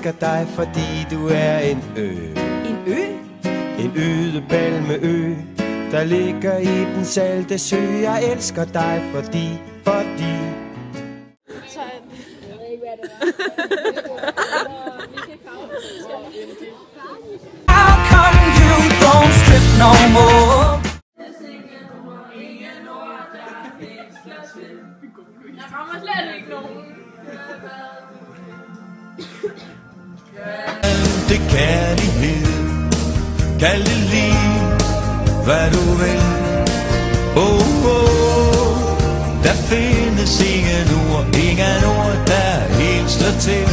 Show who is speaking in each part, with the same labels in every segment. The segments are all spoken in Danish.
Speaker 1: elsker dig, fordi du er en ø.
Speaker 2: En ø?
Speaker 1: En øde palmeø, der ligger i den salte sø. Jeg elsker dig, fordi
Speaker 3: How come you don't strip no more?
Speaker 4: Jeg rammer slet ikke nogen.
Speaker 1: det kærlighed. Kald det lige, hvad du vil. Der findes ingen ord, der helt slår til.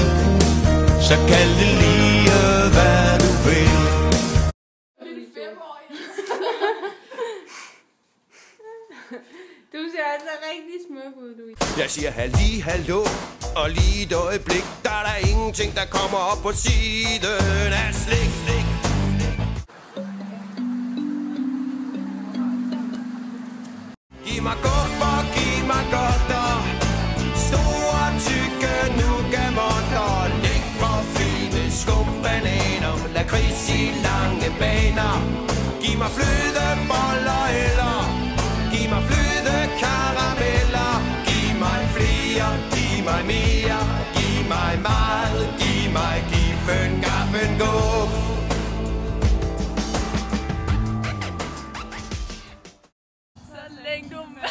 Speaker 1: Så kald det lige, hvad du vil.
Speaker 4: Du ser altså rigtig smuk ud, du.
Speaker 1: Jeg siger hallo, og lige et øjeblik, der er der ingenting, der kommer op på siden af slik. Giv mig guffer, giv mig godter, store, tykke nougatmåtter, lækre, fine skumbananer, lakrids i lange baner. Giv mig flødeboller eller giv mig flødekarameller. Giv mig flere, giv mig mere, giv mig meget, giv mig giffen, gaffen, guf.
Speaker 4: Så længe du med.